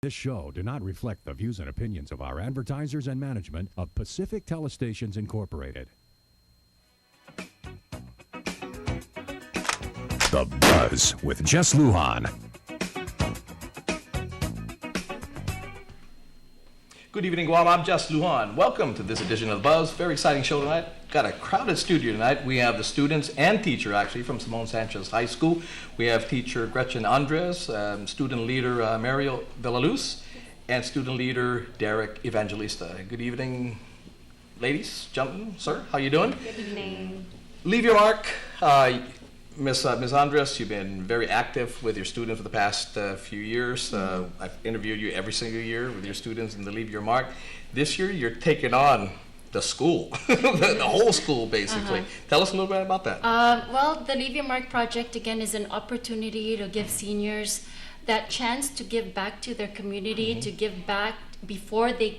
This show do not reflect the views and opinions of our advertisers and management of Pacific Telestations Incorporated. The Buzz with Jess Lujan. Good evening, Guam. I'm Jess Lujan. Welcome to this edition of The Buzz. Very exciting show tonight. Got a crowded studio tonight. We have the students and teacher, actually, from Sanchez High School. We have teacher Gretchen Andres, student leader Mario Villaluz, and student leader Derek Evangelista. Good evening, ladies, gentlemen, sir. How you doing? Good evening. Leave your mark. Ms. Andres, you've been very active with your students for the past few years. I've interviewed you every single year with your students in the Leave Your Mark. This year, you're taking on the school, the whole school, basically. Tell us a little bit about that. Well, the Leave Your Mark project, again, is an opportunity to give seniors that chance to give back to their community, to give back before they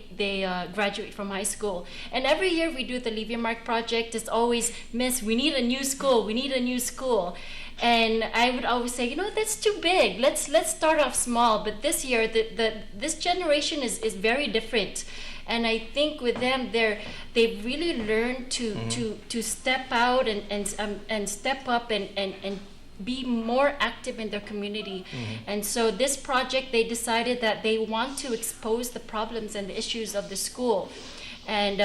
graduate from high school. And every year we do the Leave Your Mark project. It's always, Miss, we need a new school. We need a new school. And I would always say, that's too big. Let's start off small. But this year, this generation is very different. And I think with them, they've really learned to step out and step up and be more active in their community. And so this project, they decided that they want to expose the problems and the issues of the school. And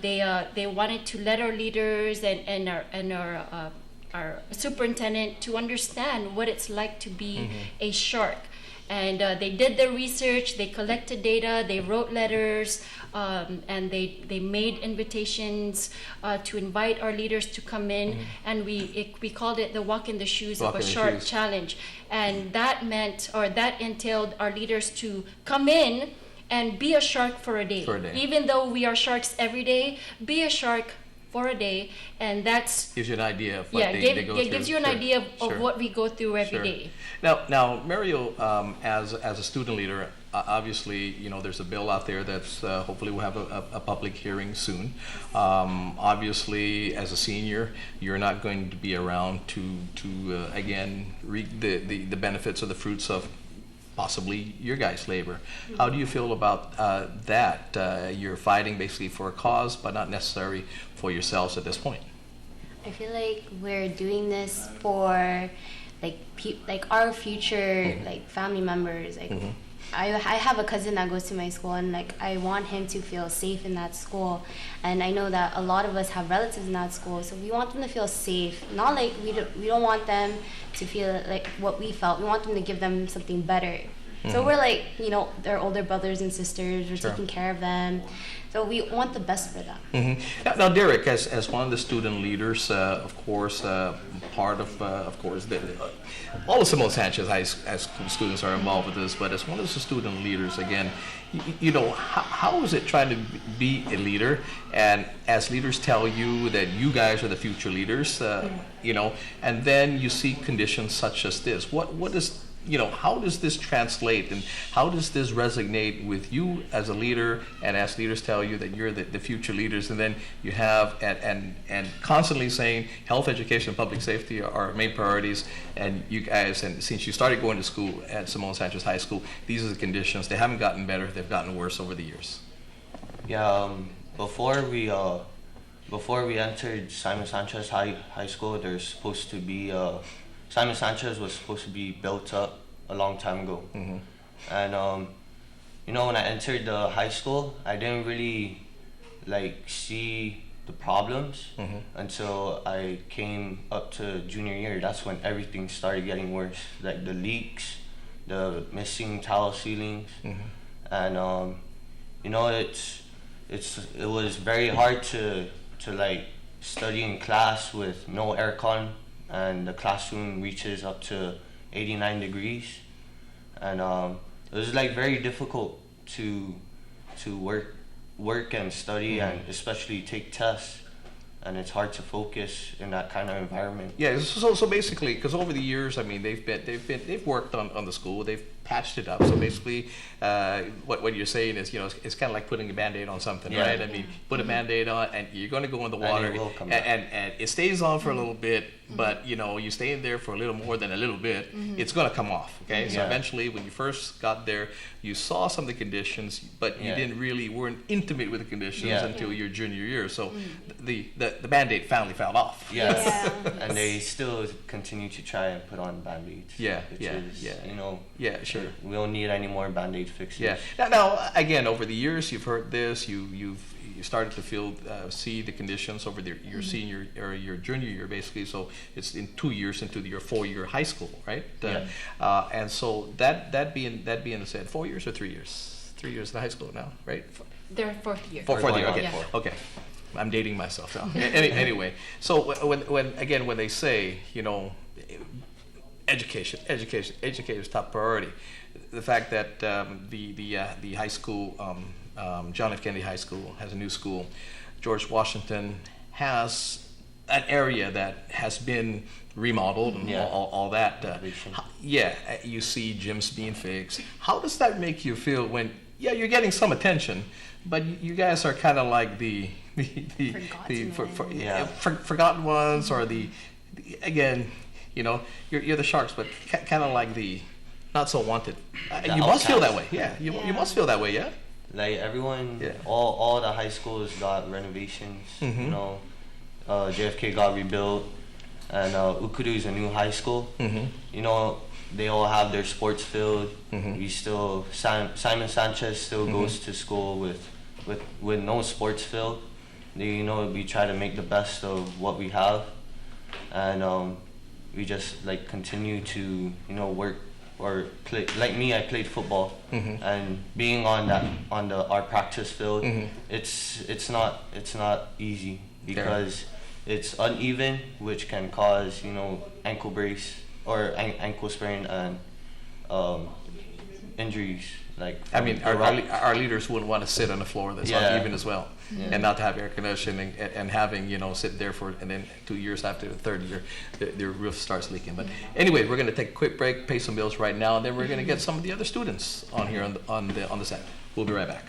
they wanted to let our leaders and our superintendent to understand what it's like to be a shark. And they did their research, they collected data, they wrote letters, and they made invitations to invite our leaders to come in, and we called it the Walk in the Shoes of a Shark Challenge. And that entailed our leaders to come in and be a shark for a day. Even though we are sharks every day, be a shark for a day, and that's gives you an idea of what they go through. It gives you an idea of what we go through every day. Now, Mario, as a student leader, obviously, there's a bill out there that's hopefully we'll have a public hearing soon. Obviously, as a senior, you're not going to be around to again reap the benefits or the fruits of possibly your guys' labor. How do you feel about that? You're fighting basically for a cause, but not necessarily for yourselves at this point. I feel like we're doing this for like our future like family members. I have a cousin that goes to my school, and I want him to feel safe in that school. And I know that a lot of us have relatives in that school, so we want them to feel safe. Not like we don't want them to feel like what we felt. We want them to give them something better. So we're like, their older brothers and sisters. We're taking care of them. So we want the best for them. Now, Derek, as one of the student leaders, of course, part of course, all of Sanchez High School students are involved with this, but as one of the student leaders, again, how is it trying to be a leader? And as leaders tell you that you guys are the future leaders, and then you see conditions such as this. What is how does this translate, and how does this resonate with you as a leader, and as leaders tell you that you're the future leaders, and then you have and constantly saying health, education, and public safety are our main priorities, and you guys, and since you started going to school at Sanchez High School, these are the conditions. They haven't gotten better, they've gotten worse over the years. Yeah, before we entered Sanchez High School, there's supposed to be Sanchez was supposed to be built up a long time ago. And when I entered the high school, I didn't really see the problems until I came up to junior year. That's when everything started getting worse, like the leaks, the missing tile ceilings, and it was very hard to study in class with no aircon. And the classroom reaches up to 89 degrees, and it was very difficult to work and study, and especially take tests, and it's hard to focus in that kind of environment. Yeah, so basically, because over the years, I mean, they've worked on the school, they've patched it up. So basically, what you're saying is, it's kind of like putting a Band-Aid on something, right? I mean, put a Band-Aid on, and you're going to go in the water, it will come and it stays on for a little bit, but you stay in there for a little more than a little bit, it's going to come off, okay? So eventually, when you first got there, you saw some of the conditions, but you weren't intimate with the conditions until your junior year. So the Band-Aid finally fell off. Yes. And they still continue to try and put on Band-Aids. Sure. We don't need any more Band-Aid fixes. Yeah. Now, again, over the years, you've heard this. You started to see the conditions over your senior or your junior year, basically. So it's in 2 years into your 4-year high school, right? And so that being said, 4 years or 3 years? 3 years in high school now, right? Their fourth year. Fourth year. Okay. Okay. I'm dating myself now. Anyway, so when they say, education is top priority. The fact that the high school, John F. Kennedy High School, has a new school. George Washington has an area that has been remodeled and all that. You see gyms being fixed. How does that make you feel when you're getting some attention, but you guys are kind of like the forgotten ones, or again, you're the Sharks, but kind of like the not so wanted. You must feel that way. You must feel that way. Yeah. Like everyone, all the high schools got renovations. JFK got rebuilt, and Ukuru is a new high school. They all have their sports field. We still Simon Sanchez still goes to school with no sports field. We try to make the best of what we have, and we just continue to work or play. Like me, I played football, and being on our practice field, it's not easy because it's uneven, which can cause ankle brace or ankle sprain and injuries. Our leaders wouldn't want to sit on the floor that's uneven as well, and not to have air conditioning and having sit there and then 2 years after the third year, their roof starts leaking. But anyway, we're going to take a quick break, pay some bills right now, and then we're going to get some of the other students on here on the set. We'll be right back.